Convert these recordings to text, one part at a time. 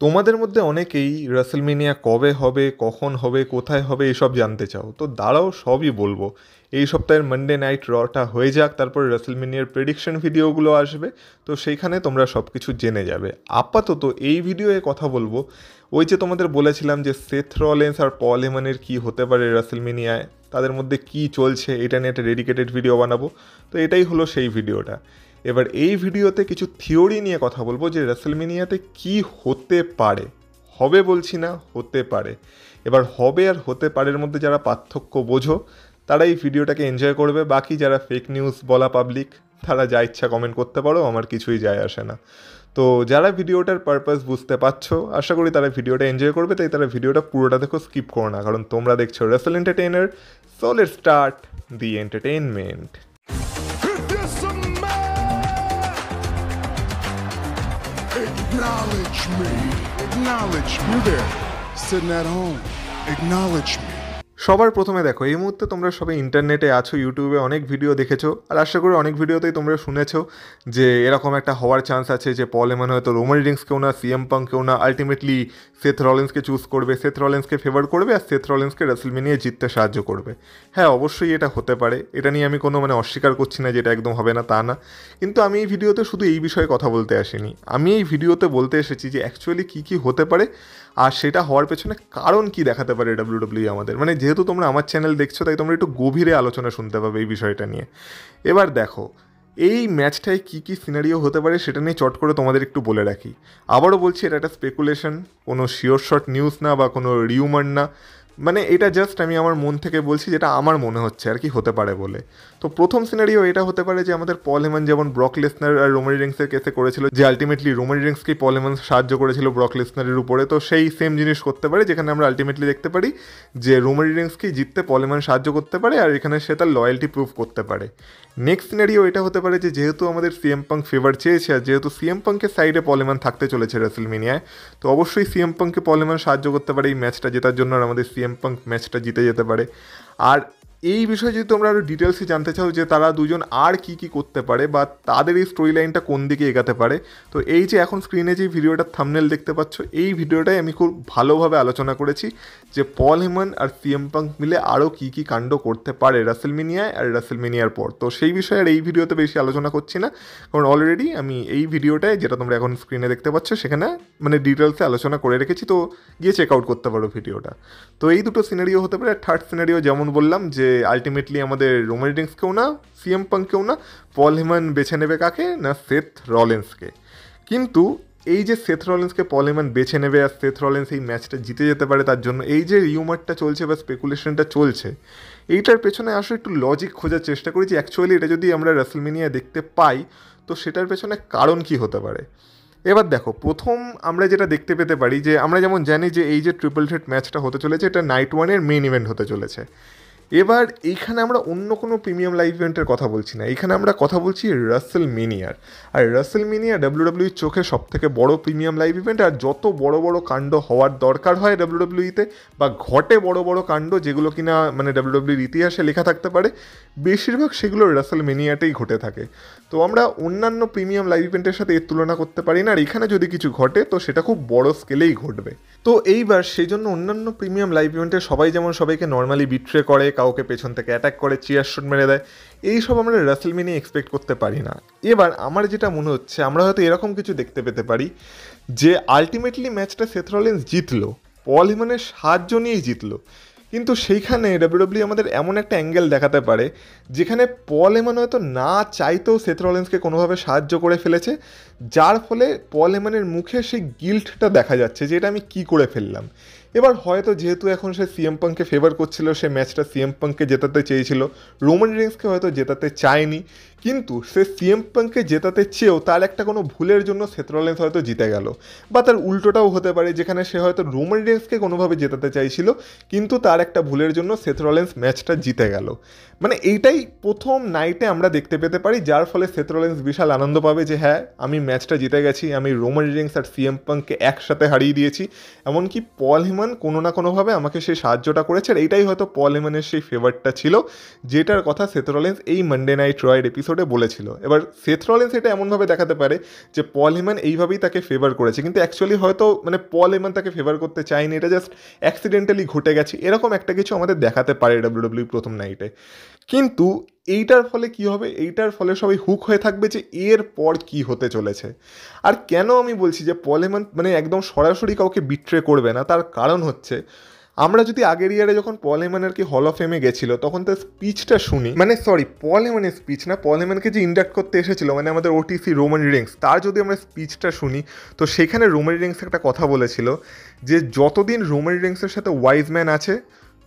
তোমাদের মধ্যে অনেকেই রাসেলমেনিয়া কবে হবে, কখন হবে, কোথায় হবে এসব জানতে চাও। তো দাঁড়াও, সবই বলবো। এই সপ্তাহের মানডে নাইট রটা হয়ে যাক, তারপর রাসেলমেনিয়ার প্রেডিকশন ভিডিওগুলো আসবে। তো সেইখানে তোমরা সব কিছু জেনে যাবে। আপাতত এই ভিডিওয়ে কথা বলবো ওই যে তোমাদের বলেছিলাম যে সেথ রলিন্স আর পল হেমনের কী হতে পারে রাসেলমেনিয়ায়, তাদের মধ্যে কি চলছে এটা নিয়ে একটা ডেডিকেটেড ভিডিও বানাবো। তো এটাই হলো সেই ভিডিওটা। এবার এই ভিডিওতে কিছু থিওরি নিয়ে কথা বলবো যে রাসেলমেনিয়াতে কি হতে পারে। হবে বলছি না, হতে পারে। এবার হবে আর হতে পারের মধ্যে যারা পার্থক্য বোঝো তারা এই ভিডিওটাকে এনজয় করবে। বাকি যারা ফেক নিউজ বলা পাবলিক, তারা যা ইচ্ছা কমেন্ট করতে পারো, আমার কিছুই যায় আসে না। তো যারা ভিডিওটার পারপাস বুঝতে পারছো, আশা করি তারা ভিডিওটা এনজয় করবে। তাই তারা ভিডিওটা পুরোটা দেখো, স্কিপ করো না, কারণ তোমরা দেখছো Russell entertainer. So let's start the entertainment. Acknowledge me. Acknowledge me. You there, sitting at home. Acknowledge me. সবার প্রথমে দেখো, এই মুহূর্তে তোমরা সবাই ইন্টারনেটে আছো, ইউটিউবে অনেক ভিডিও দেখেছো, আর আশা করি অনেক ভিডিওতেই তোমরা শুনেছো যে এরকম একটা হওয়ার চান্স আছে যে পল হেমন হয়তো রোমান রিংসকেও না, সিএম পাঙ্ককেও না, আলটিমেটলি সেথ রলিন্সকে চুজ করবে, সেথ রলিন্সকে ফেভার করবে, আর সেথ রলিন্সকে রাসেলমেনিয়া জিততে সাহায্য করবে। হ্যাঁ, অবশ্যই এটা হতে পারে। এটা নিয়ে আমি কোনো অস্বীকার করছি না যে এটা একদম হবে না, তা না। কিন্তু আমি এই ভিডিওতে শুধু এই বিষয়ে কথা বলতে আসিনি। আমি এই ভিডিওতে বলতে এসেছি যে অ্যাকচুয়ালি কী কী হতে পারে, আর সেটা হওয়ার পেছনে কারণ কি দেখাতে পারে ডাব্লিউডাব্লিউ আমাদের। যেহেতু তোমরা আমার চ্যানেল দেখছো, তাই তোমরা একটু গভীরে আলোচনা শুনতে পাবে এই বিষয়টা নিয়ে। এবার দেখো, এই ম্যাচটায় কী কী সিনারিও হতে পারে সেটা নিয়ে চট করে তোমাদের একটু বলে রাখি। আবারও বলছি, এটা একটা স্পেকুলেশন, কোনো শিওর শট নিউজ না বা কোনো রিউমার না। এটা জাস্ট আমি আমার মন থেকে বলছি, যেটা আমার মনে হচ্ছে আর কি হতে পারে বলে। তো প্রথম সিনারিও এটা হতে পারে যে আমাদের পল হেমন যেমন ব্রক লেসনার আর রোমান রিংসের কেসে করেছিল, যে আলটিমেটলি রোমান রিংসকেই পল হেমন সাহায্য করেছিল ব্রক লেসনারের উপরে। তো সেই সেম জিনিস করতে পারে, যেখানে আমরা আলটিমেটলি দেখতে পারি যে রোমান রিংসকেই জিততে পল হেমন সাহায্য করতে পারে, আর এখানে সে তার লয়্যালটি প্রুভ করতে পারে। নেক্সট সিনারিও এটা হতে পারে যে যেহেতু আমাদের সিএম পাঙ্ক ফেভার চেয়েছে, আর যেহেতু সিএম পাঙ্কের সাইডে পল হেমন থাকতে চলেছে রাসেলমেনিয়ায়, তো অবশ্যই সিএম পাঙ্ককে পল হেমন সাহায্য করতে পারে এই ম্যাচটা জেতার জন্য, আর আমাদের সিএম পাঙ্ক ম্যাচটা জিতে যেতে পারে। আর এই বিষয়ে যদি তোমরা আরও ডিটেলসে জানতে চাও যে তারা দুজন আর কি কি করতে পারে বা তাদের এই স্টোরি লাইনটা কোন দিকে এগাতে পারে, তো এই যে এখন স্ক্রিনে যে ভিডিওটার থাম্বনেল দেখতে পাচ্ছ, এই ভিডিওটাই আমি খুব ভালোভাবে আলোচনা করেছি যে পল হেমন আর সিএম পাঙ্ক মিলে আরও কি কি কাণ্ড করতে পারে রাসেলমেনিয়ায় আর রাসেলমেনিয়ার পর। তো সেই বিষয়ে আর এই ভিডিওতে বেশি আলোচনা করছি না, কারণ অলরেডি আমি এই ভিডিওটায়, যেটা তোমরা এখন স্ক্রিনে দেখতে পাচ্ছ, সেখানে ডিটেলসে আলোচনা করে রেখেছি। তো গিয়ে চেক আউট করতে পারো ভিডিওটা। তো এই দুটো সিনারিও হতে পারে। থার্ড সিনারিও যেমন বললাম যে আলটিমেটলি আমাদের রোমান রিংসকেও না, সিএম পাঙ্ককেও না, পল হেমন বেছে নেবে কাকে না, সেথ রলিন্সকে। কিন্তু এই যে সেথ রলিন্সকে পল হেমন বেছে নেবে আর সেথ রলিন্স এই ম্যাচটা জিতে যেতে পারে, তার জন্য এই যে রিউমারটা চলছে বা স্পেকুলেশনটা চলছে, এইটার পেছনে আসলে একটু লজিক খোঁজার চেষ্টা করি যে অ্যাকচুয়ালি এটা যদি আমরা রাসেলমেনিয়া দেখতে পাই, তো সেটার পেছনে কারণ কি হতে পারে। এবার দেখো, প্রথম আমরা যেটা দেখতে পেতে পারি যে আমরা যেমন জানি যে এই যে ট্রিপল থ্রেট ম্যাচটা হতে চলেছে, এটা নাইট ওয়ানের মেইন ইভেন্ট হতে চলেছে। এবার এইখানে আমরা অন্য কোনো প্রিমিয়াম লাইভ ইভেন্টের কথা বলছি না, এখানে আমরা কথা বলছি রাসেলমেনিয়ার। আর রাসেলমেনিয়া ডাব্লিউডাব্লিউর চোখে সব থেকে বড় প্রিমিয়াম লাইভ ইভেন্ট। আর যত বড় বড় কাণ্ড হওয়ার দরকার হয় ডাব্লিউডাব্লিউতে, বা ঘটে বড় বড় কাণ্ড যেগুলো কিনা ডাব্লিউডাব্লিউর ইতিহাসে লেখা থাকতে পারে, বেশিরভাগ সেগুলো রাসেলমেনিয়াতেই ঘটে থাকে। তো আমরা অন্যান্য প্রিমিয়াম লাইভ ইভেন্টের সাথে এর তুলনা করতে পারি না, আর এখানে যদি কিছু ঘটে তো সেটা খুব বড় স্কেলেই ঘটবে। তো এইবার সেই জন্য অন্যান্য প্রিমিয়াম লাইভ ইভেন্টে সবাই যেমন সবাইকে নর্মালি বিট্রে করে, কাউকে পেছন থেকে অ্যাটাক করে, চিয়ার শট মেরে দেয়, এইসব আমরা রাসেলমেনিয়া এক্সপেক্ট করতে পারি না। এবার আমার যেটা মনে হচ্ছে, আমরা হয়তো এরকম কিছু দেখতে পেতে পারি যে আলটিমেটলি ম্যাচটা সেথ রলিন্স জিতলো, পল হেমনের সাহায্য নিয়েই জিতলো, কিন্তু সেইখানে ডাব্লিউডাব্লিউ আমাদের এমন একটা অ্যাঙ্গেল দেখাতে পারে যেখানে পল হেমন হয়তো না চাইতেও সেথ রলিন্সকে কোনোভাবে সাহায্য করে ফেলেছে, যার ফলে পল হেমনের মুখে সেই গিল্টটা দেখা যাচ্ছে যে এটা আমি কী করে ফেললাম। এবার হয়তো যেহেতু এখন সে সিএম পাঙ্ককে ফেভার করছিল, সে ম্যাচটা সিএম পাঙ্ককে জেতাতে চেয়েছিল, রোমান রিংসকে হয়তো জেতাতে চায়নি, কিন্তু সে সিএম পাঙ্ককে জেতাতে চেয়েও তার একটা কোনো ভুলের জন্য সেথ রলিন্স হয়তো জিতে গেল। বা তার উল্টোটাও হতে পারে, যেখানে সে হয়তো রোমান রিংসকে কোনোভাবে জেতাতে চাইছিল, কিন্তু তার একটা ভুলের জন্য সেথ রলিন্স ম্যাচটা জিতে গেল। এইটাই প্রথম নাইটে আমরা দেখতে পেতে পারি, যার ফলে সেথ রলিন্স বিশাল আনন্দ পাবে যে হ্যাঁ, আমি ম্যাচটা জিতে গেছি, আমি রোমান রিংস আর সিএম পাঙ্ককে একসাথে হারিয়ে দিয়েছি। এমনকি পল হেমন হেমন কোনো না কোনোভাবে আমাকে সেই সাহায্যটা করেছে, আর এইটাই হয়তো পল হেমনের সেই ফেভারটা ছিল যেটার কথা সেথ রলিন্স এই মানডে নাইট রয়ের এপিসোডে বলেছিল। এবার সেথ রলিন্স এটা এমনভাবে দেখাতে পারে যে পল হেমন এইভাবেই তাকে ফেভার করেছে, কিন্তু অ্যাকচুয়ালি হয়তো মানে পল হেমন তাকে ফেভার করতে চায়নি, এটা জাস্ট অ্যাক্সিডেন্টালি ঘটে গেছে, এরকম একটা কিছু আমাদের দেখাতে পারে ডাব্লিউডাব্লিউ প্রথম নাইটে। কিন্তু এইটার ফলে কি হবে, এইটার ফলে সবাই হুক হয়ে থাকবে যে এর পর কি হতে চলেছে। আর কেন আমি বলছি যে পল হেমন মানে একদম সরাসরি কাউকে বিট্রে করবে না, তার কারণ হচ্ছে আমরা যদি আগের ইয়ারে যখন পল হেমন আর কি হল অফ ফেমে গেছিলো তখন তার স্পিচটা শুনি, মানে সরি পল হেমনের স্পিচ না, পল হেমনকে যে ইন্ডাক্ট করতে এসেছিল মানে আমাদের ওটিসি রোমান রিংস, তার যদি আমরা স্পিচটা শুনি তো সেখানে রোমান রিংস একটা কথা বলেছিল যে যতদিন রোমান রিংসের সাথে ওয়াইজ ম্যান আছে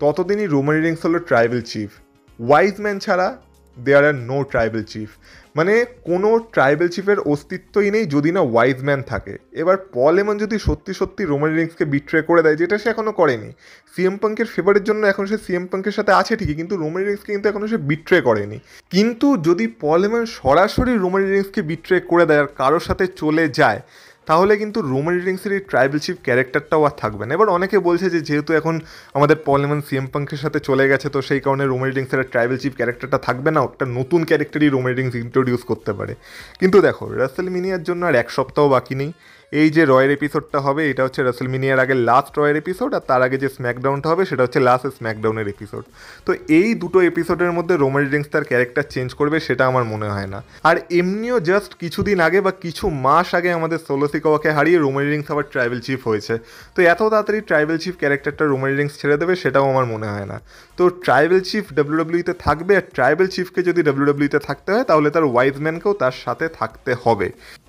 ততদিনই রোমান রিংস হলো ট্রাইবাল চিফ, ওয়াইজ ম্যান ছাড়া দেয়ার আর নো ট্রাইবাল চিফ, মানে কোনো ট্রাইবাল চিফের অস্তিত্বই নেই যদি না ওয়াইজ ম্যান থাকে। এবার পল হেমন যদি সত্যি সত্যি রোমান রিংসকে বিট্রে করে দেয়, যেটা সে এখনও করেনি, সিএম পাঙ্কের ফেভারের জন্য এখন সে সিএম পাঙ্কের সাথে আছে ঠিকই, কিন্তু রোমান রিংসকে কিন্তু এখনও সে বিট্রে করেনি। কিন্তু যদি পল হেমন সরাসরি রোমান রিংসকে বিট্রে করে দেয় আর কারোর সাথে চলে যায়, তাহলে কিন্তু রোমান রিংসের এই ট্রাইবাল চিফ ক্যারেক্টারটাও আর থাকবে না। এবার অনেকে বলছে যে যেহেতু এখন আমাদের পল হেমন সিএম পাঙ্কের সাথে চলে গেছে তো সেই কারণে রোমান রিংসের ট্রাইবাল চিফ ক্যারেক্টারটা থাকবে না, একটা নতুন ক্যারেক্টারই রোমান রিংস ইন্ট্রোডিউস করতে পারে। কিন্তু দেখো রাসেলমেনিয়ার জন্য আর এক সপ্তাহ বাকি নেই, এই যে রয়ের এপিসোডটা হবে এটা হচ্ছে রাসেলমেনিয়ার আগে লাস্ট রয়ের এপিসোড, আর তার আগে যে স্ম্যাকডাউনটা হবে সেটা হচ্ছে লাস্ট স্ম্যাকডাউনের এপিসোড। তো এই দুটো এপিসোডের মধ্যে রোমান রিংস তার ক্যারেক্টার চেঞ্জ করবে সেটা আমার মনে হয় না। আর এমনিও জাস্ট কিছুদিন আগে বা কিছু মাস আগে আমাদের সোলো সিকাওয়াকে হারিয়ে রোমান রিংস আবার ট্রাইবাল চিফ হয়েছে, তো এত তাড়াতাড়ি ট্রাইবাল চিফ ক্যারেক্টারটা রোমান রিংস ছেড়ে দেবে সেটাও আমার মনে হয় না। তো ট্রাইবাল চিফ ডাব্লিউডাব্লিউতে থাকবে, আর ট্রাইবাল চিফকে যদি ডাব্লিউডাব্লিউতে থাকতে হয় তাহলে তার ওয়াইজ ম্যানকেও তার সাথে থাকতে হবে।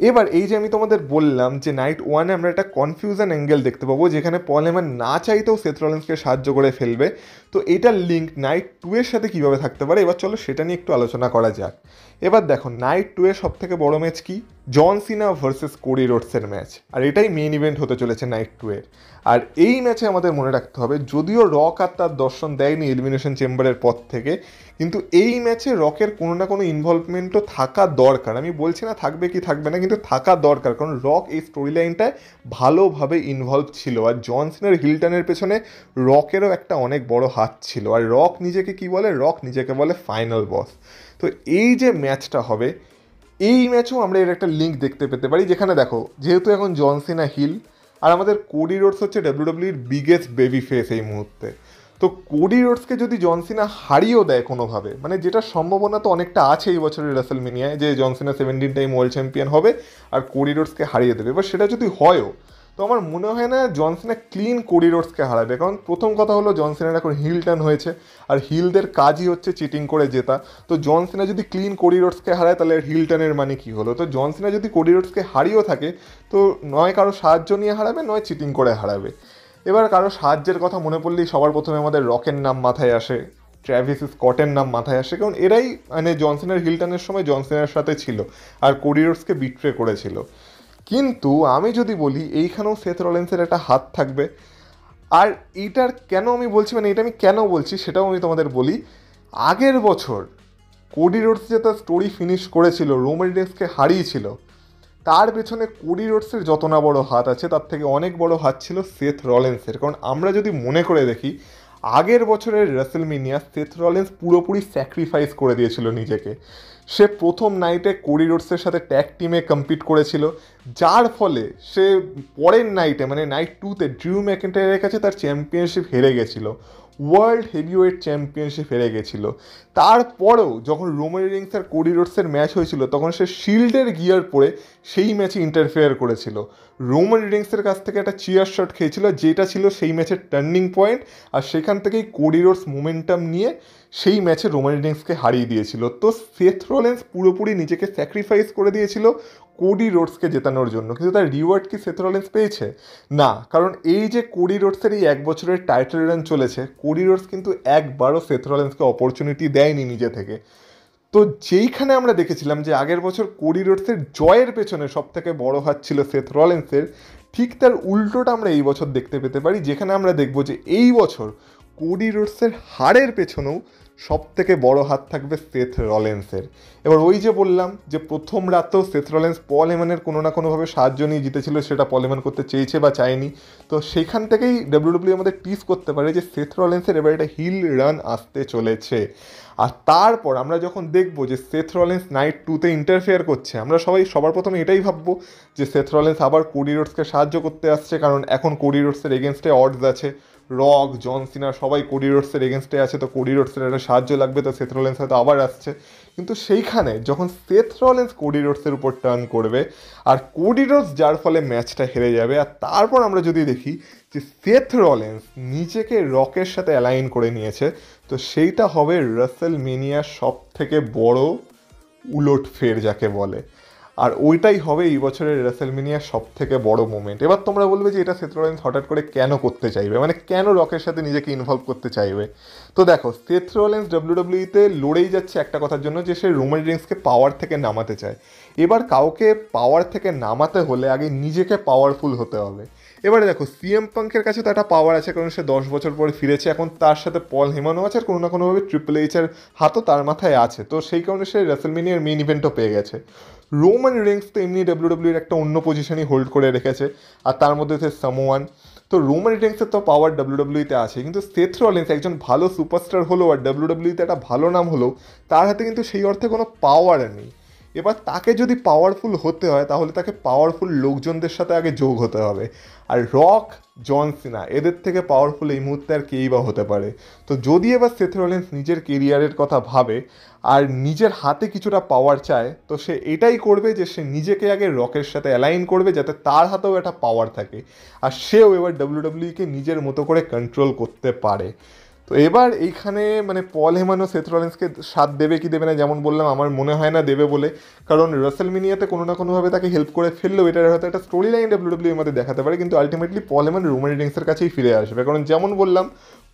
এবার এই যে আমি তোমাদের বললাম যে নাইট ওয়ানে আমরা একটা কনফিউশন অ্যাঙ্গেল দেখতে পাবো যেখানে পল হেমন না চাইতেও সেথ রলিন্সকে সাহায্য করে ফেলবে, তো এটার লিঙ্ক নাইট 2 এর সাথে কীভাবে থাকতে পারে, এবার চলো সেটা নিয়ে একটু আলোচনা করা যাক। এবার দেখো নাইট 2 এর সব থেকে বড় ম্যাচ কি, জন সিনা ভার্সেস কোডি রোডসের ম্যাচ, আর এটাই মেইন ইভেন্ট হতে চলেছে নাইট 2 এর। আর এই ম্যাচে আমাদের মনে রাখতে হবে যদিও রক আর তার দর্শন দেয়নি এলিমিনেশন চেম্বারের পর থেকে, কিন্তু এই ম্যাচে রকের কোনো না কোনো ইনভলভমেন্টও থাকা দরকার। আমি বলছি না থাকবে কি থাকবে না, কিন্তু থাকা দরকার, কারণ রক এই স্টোরি লাইনটায় ভালোভাবে ইনভলভ ছিল, আর জন সিনার হিলটানের পেছনে রকেরও একটা অনেক বড় হাত ছিল। আর রক নিজেকে কি বলে, রক নিজেকে বলে ফাইনাল বস। তো এই যে ম্যাচটা হবে এই ম্যাচেও আমরা এর একটা লিঙ্ক দেখতে পেতে পারি, যেখানে দেখো যেহেতু এখন জন সিনা হিল আর আমাদের কোডি রোডস হচ্ছে ডাব্লিউডাব্লিউর বিগেস্ট বেবি ফেস এই মুহূর্তে, তো কোডি রোডসকে যদি জন সিনা হারিয়েও দেয় কোনোভাবে, মানে যেটা সম্ভাবনা তো অনেকটা আছে এই বছরের রাসেলমেনিয়ায় যে জন সিনা 17 টাইম ওয়ার্ল্ড চ্যাম্পিয়ন হবে আর কোডি রোডসকে হারিয়ে দেবে, এবার সেটা যদি হয়ও তো আমার মনে হয় না জন সিনা ক্লিন কোডি রোডসকে হারাবে। কারণ প্রথম কথা হলো জন সিনার এখন হিল টার্ন হয়েছে, আর হিলদের কাজই হচ্ছে চিটিং করে জেতা, তো জন সিনা যদি ক্লিন কোডি রোডসকে হারায় তাহলে হিল টার্নের মানে কী হলো। তো জন সিনা যদি কোডি রোডসকে হারিয়েও থাকে তো নয় কারো সাহায্য নিয়ে হারাবে, নয় চিটিং করে হারাবে। এবার কারো সাহায্যের কথা মনে পড়লেই সবার প্রথমে আমাদের রকের নাম মাথায় আসে, ট্র্যাভিস স্কটের নাম মাথায় আসে, কারণ এরাই মানে জন সিনার হিল টার্নের সময় জন সিনার সাথে ছিল আর কোডি রোডসকে বিট্রে করেছিল। কিন্তু আমি যদি বলি এইখানেও সেথ রলিন্সের একটা হাত থাকবে, আর এইটার কেন আমি বলছি মানে এটা আমি কেন বলছি সেটাও আমি তোমাদের বলি। আগের বছর কোডি রোডস যে তার স্টোরি ফিনিশ করেছিল, রোমান রিংসকে হারিয়েছিল, তার পেছনে কোডি রোডসের যত না বড় হাত আছে তার থেকে অনেক বড় হাত ছিল সেথ রলিন্সের। কারণ আমরা যদি মনে করে দেখি আগের বছরের রাসেলমেনিয়া সেথ রলিন্স পুরোপুরি স্যাক্রিফাইস করে দিয়েছিল নিজেকে, সে প্রথম নাইটে কোডি রোডসের সাথে ট্যাগ টিমে কম্পিট করেছিল, যার ফলে সে পরের নাইটে মানে নাইট 2তে ড্রিউ ম্যাকিন্টায়ারের কাছে তার চ্যাম্পিয়নশিপ হেরে গেছিলো, ওয়ার্ল্ড হেভিওয়েট চ্যাম্পিয়নশিপ হেরে গেছিলো। তারপরেও যখন রোমান রিংস আর কোডি রোডসের ম্যাচ হয়েছিল তখন সে শিল্ডের গিয়ার পরে সেই ম্যাচে ইন্টারফেয়ার করেছিল, রোমান রিংসের কাছ থেকে একটা চিয়ার শট খেয়েছিল যেটা ছিল সেই ম্যাচের টার্নিং পয়েন্ট, আর সেখান থেকেই কোডি রোডস মোমেন্টাম নিয়ে সেই ম্যাচে রোমান রিংসকে হারিয়ে দিয়েছিল। তো সেথ রলিন্স পুরোপুরি নিজেকে স্যাক্রিফাইস করে দিয়েছিল কোডি রোডসকে জেতানোর জন্য, কিন্তু তার রিওয়ার্ড কি সেথ রলিন্স পেয়েছে? না, কারণ এই যে কোডি রোডসের এই এক বছরের টাইটেল রান চলেছে, কোডি রোডস কিন্তু একবারও সেথ রলিন্সকে অপরচুনিটি দেয়নি নিজে থেকে। তো যেইখানে আমরা দেখেছিলাম যে আগের বছর কোডি রোডসের জয়ের পেছনে সব থেকে বড় হাত ছিল সেথ রলিন্সের, ঠিক তার উল্টোটা আমরা এই বছর দেখতে পেতে পারি, যেখানে আমরা দেখব যে এই বছর কোডি রোডসের হারের পেছনেও সব থেকে বড় হাত থাকবে সেথ রলেন্সের। এবার ওই যে বললাম যে প্রথম রাতেও সেথ রলেন্স পল হেমনের কোনো না কোনোভাবে সাহায্য নিয়ে জিতেছিল, সেটা পল হেমন করতে চেয়েছে বা চায়নি। তো সেইখান থেকেই ডাব্লিউডাব্লিউ আমাদের টিজ করতে পারে যে সেথ রলেন্সের এবার একটা হিল রান আসতে চলেছে। আর তারপর আমরা যখন দেখবো যে সেথ রলেন্স নাইট 2-তে ইন্টারফেয়ার করছে, আমরা সবার প্রথমে এটাই ভাববো যে সেথ রলেন্স আবার কোডি রোডসকে সাহায্য করতে আসছে, কারণ এখন কোডি রোডসের এগেনস্টে অডস আছে, রক, জন সিনা সবাই কোডি রোডসের এগেনস্টে আছে, তো কোডি রোডসের একটা সাহায্য লাগবে, তো সেথ রলেন্স হয়তো আবার আসছে। কিন্তু সেইখানে যখন সেথ রলেন্স কোডি রোডসের উপর টার্ন করবে আর কোডি রোডস যার ফলে ম্যাচটা হেরে যাবে, আর তারপর আমরা যদি দেখি যে সেথ রলেন্স নিজেকে রকের সাথে অ্যালাইন করে নিয়েছে, তো সেইটা হবে রাসেলমেনিয়ার সব থেকে বড় উলটফের যাকে বলে। আর ওইটাই হবে এই বছরের রাসেলমেনিয়ার সব থেকে বড় মোমেন্ট। এবার তোমরা বলবে যে এটা সেথ রলেন্স হঠাৎ করে কেন করতে চাইবে, মানে কেন রকের সাথে নিজেকে ইনভলভ করতে চাইবে। তো দেখো, সেথ রলেন্স ডাব্লিউডাব্লিউতে লড়েই যাচ্ছে একটা কথার জন্য, যে সে রোমান রিংসকে পাওয়ার থেকে নামাতে চায়। এবার কাউকে পাওয়ার থেকে নামাতে হলে আগে নিজেকে পাওয়ারফুল হতে হবে। এবারে দেখো, সিএম পাঙ্কের কাছে তো একটা পাওয়ার আছে, কারণ সে 10 বছর পরে ফিরেছে, এখন তার সাথে পল হেমনও আছে, আর কোনো না কোনোভাবে ট্রিপল এইচের হাতও তার মাথায় আছে, তো সেই কারণে সে রাসেলমেনিয়ার মেইন ইভেন্টও পেয়ে গেছে। রোমান রিংস তো এমনি ডাব্লিউডাব্লিউর একটা অন্য পজিশনই হোল্ড করে রেখেছে, আর তার মধ্যে হচ্ছে সামোয়ান। তো রোমান রিংসের তো পাওয়ার ডাব্লিউডাব্লিউতে আছে, কিন্তু সেথ রলিন্স একজন ভালো সুপারস্টার হলেও আর ডাব্লিউডাব্লিউতে একটা ভালো নাম হলেও তার হাতে কিন্তু সেই অর্থে কোনো পাওয়ার নেই। এবার তাকে যদি পাওয়ারফুল হতে হয় তাহলে তাকে পাওয়ারফুল লোকজনদের সাথে আগে যোগ হতে হবে, আর রক, জন সিনা এদের থেকে পাওয়ারফুল এই মুহূর্তে আর কেই বা হতে পারে। তো যদি এবার সেথ রলিন্স নিজের কেরিয়ারের কথা ভাবে আর নিজের হাতে কিছুটা পাওয়ার চায়, তো সে এটাই করবে যে সে নিজেকে আগে রকের সাথে অ্যালাইন করবে, যাতে তার হাতেও একটা পাওয়ার থাকে আর সেও এবার ডাব্লিউডাব্লিউকে নিজের মতো করে কন্ট্রোল করতে পারে। তো এবার এইখানে মানে পল হেমান ও সেথ রলিন্সকে সাথ দেবে কি দেবে না, যেমন বললাম আমার মনে হয় না দেবে বলে, কারণ রাসেলমেনিয়াতে কোনো না কোনোভাবে তাকে হেল্প করে ফেললেও এটার হয়তো একটা স্টোরি লাইন ডাব্লিউডাব্লিউ আমাদের দেখাতে পারে, কিন্তু আলটিমেটলি পল হেমান রোমান রিংসের কাছেই ফিরে আসবে, কারণ যেমন বললাম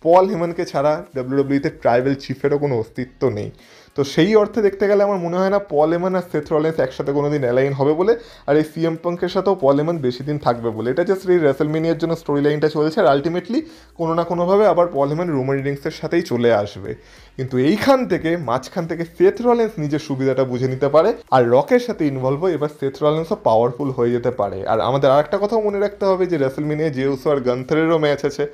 পল হেমানকে ছাড়া ডাব্লিউডাব্লিউতে ট্রাইবেল চিফেরও কোনো অস্তিত্ব নেই। তো সেই অর্থে দেখতে গেলে আমার মনে হয় না পল হেমান আর সেথ রলিন্স একসাথে কোনো দিন অ্যালাইন হবে বলে, আর এই সিএম পাঙ্কের সাথেও পল হেমান বেশি দিন থাকবে বলে। এটা জাস্ট এই রাসেলমেনিয়ার জন্য স্টোরি লাইনটা চলছে, আর আলটিমেটলি কোনো না কোনোভাবে আবার পল হেমান রোমান রিংসের সাথেই চলে আসবে। কিন্তু এইখান থেকে মাঝখান থেকে সেথ রলিন্স নিজের সুবিধাটা বুঝে নিতে পারে আর রকের সাথে ইনভলভ হয়ে এবার সেথ রলিন্সও পাওয়ারফুল হয়ে যেতে পারে। আর আমাদের আর একটা কথাও মনে রাখতে হবে যে রাসেলমেনিয়া জেউসো আর গান্থারেরও ম্যাচ আছে,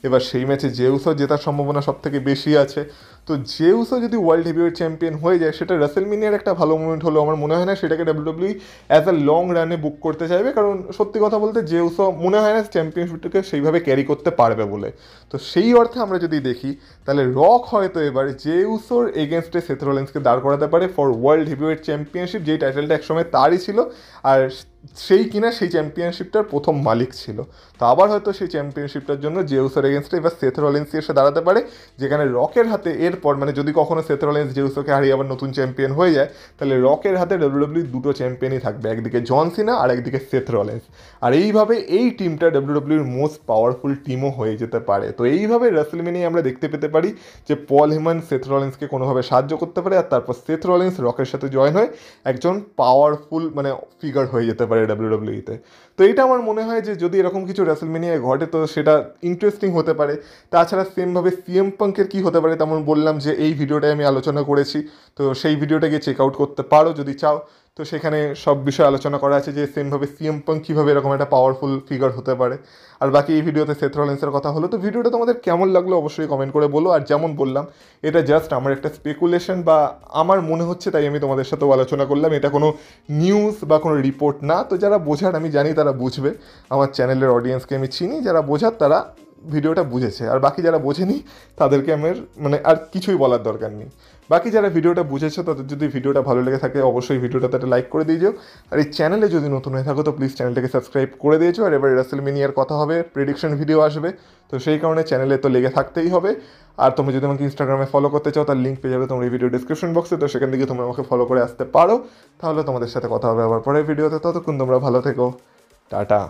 এবার সেই ম্যাচে জেউসো জেতার সম্ভাবনা সব থেকে বেশি আছে। তো জেউসো যদি ওয়ার্ল্ড হেভিওয়েট চ্যাম্পিয়ন হয়ে যায়, সেটা রাসেলমেনিয়ার একটা ভালো মুভমেন্ট হলো। আমার মনে হয় না সেটাকে ডাব্লিউডাব্লিউ অ্যাজ আ লং রানে বুক করতে চাইবে, কারণ সত্যি কথা বলতে জেউসো মনে হয় না চ্যাম্পিয়নশিপটাকে সেইভাবে ক্যারি করতে পারবে বলে। তো সেই অর্থে আমরা যদি দেখি তাহলে রক হয়তো এবার জেউসোর এগেনস্টে সেথ রলিন্সকে দাঁড় করাতে পারে ফর ওয়ার্ল্ড হেভিওয়েট চ্যাম্পিয়নশিপ, যেই টাইটেলটা একসময় তারই ছিল আর সেই কিনা সেই চ্যাম্পিয়নশিপটার প্রথম মালিক ছিল। তো আবার হয়তো সেই চ্যাম্পিয়নশিপটার জন্য জেউসোর এগেনস্টে এবার সেথ রলিন্সই এসে দাঁড়াতে পারে, যেখানে রকের হাতে এরপর মানে যদি কখনো সেথ রলিন্স জেউসোকে হারিয়ে আবার নতুন চ্যাম্পিয়ন হয়ে যায়, তাহলে রকের হাতে ডাব্লিউডাব্লিউ দুটো চ্যাম্পিয়নই থাকবে, একদিকে জন সিনা আর একদিকে সেথ রলিন্স। আর এইভাবে এই টিমটা ডাব্লিউডাব্লিউর মোস্ট পাওয়ারফুল টিমও হয়ে যেতে পারে। তো এইভাবে রাসেলমেনিয়া আমরা দেখতে পেতে পারি যে পল হেমান সেথ রলিন্সকে কোনোভাবে সাহায্য করতে পারে, আর তারপর সেথ রলিন্স রকের সাথে জয়েন হয়ে একজন পাওয়ারফুল মানে ফিগার হয়ে যেতে পারে ডাব্লিউডাব্লিউতে। তো এইটা আমার মনে হয় যে যদি এরকম কিছু রাসেলমেনিয়ায় ঘটে তো সেটা ইন্টারেস্টিং হতে পারে। তাছাড়া সেমভাবে সিএম পাঙ্কের কী হতে পারে, তেমন বললাম যে এই ভিডিওটায় আমি আলোচনা করেছি, তো সেই ভিডিওটা গিয়ে চেক আউট করতে পারো যদি চাও। তো সেখানে সব বিষয়ে আলোচনা করা আছে যে সেমভাবে সিএম পাঙ্ক কীভাবে এরকম একটা পাওয়ারফুল ফিগার হতে পারে। আর বাকি এই ভিডিওতে সেথ রলিন্সের কথা হলো। তো ভিডিওটা তোমাদের কেমন লাগলো অবশ্যই কমেন্ট করে বলো। আর যেমন বললাম এটা জাস্ট আমার একটা স্পেকুলেশন বা আমার মনে হচ্ছে তাই আমি তোমাদের সাথেও আলোচনা করলাম, এটা কোনো নিউজ বা কোনো রিপোর্ট না। তো যারা বোঝার আমি জানি তারা বুঝবে, আমার চ্যানেলের অডিয়েন্সকে আমি চিনি, যারা বোঝার তারা ভিডিওটা বুঝেছে, আর বাকি যারা বোঝেনি তাদেরকে আমার মানে আর কিছুই বলার দরকার নেই। বাকি যারা ভিডিওটা বুঝেছো তাদের যদি ভিডিওটা ভালো লেগে থাকে অবশ্যই ভিডিওটাতে একটা লাইক করে দিয়েছো, আর এই চ্যানেলে যদি নতুন হয়ে থাকো তো প্লিজ চ্যানেলটাকে সাবস্ক্রাইব করে দিয়েছো। আর এবার রাসেলমেনিয়ার কথা হবে, প্রেডিকশন ভিডিও আসবে, তো সেই কারণে চ্যানেলে তো লেগে থাকতেই হবে। আর তোমরা যদি আমাকে ইনস্টাগ্রামে ফলো করতে চাও তার লিঙ্ক পেয়ে যাবে তোমরা এই ভিডিও ডিসক্রিপশন বক্সে, তো সেখান থেকে তোমরা আমাকে ফলো করে আসতে পারো। তাহলে তোমাদের সাথে কথা হবে আবার পরের ভিডিওতে, ততক্ষণ তোমরা ভালো থেকো, টাটা।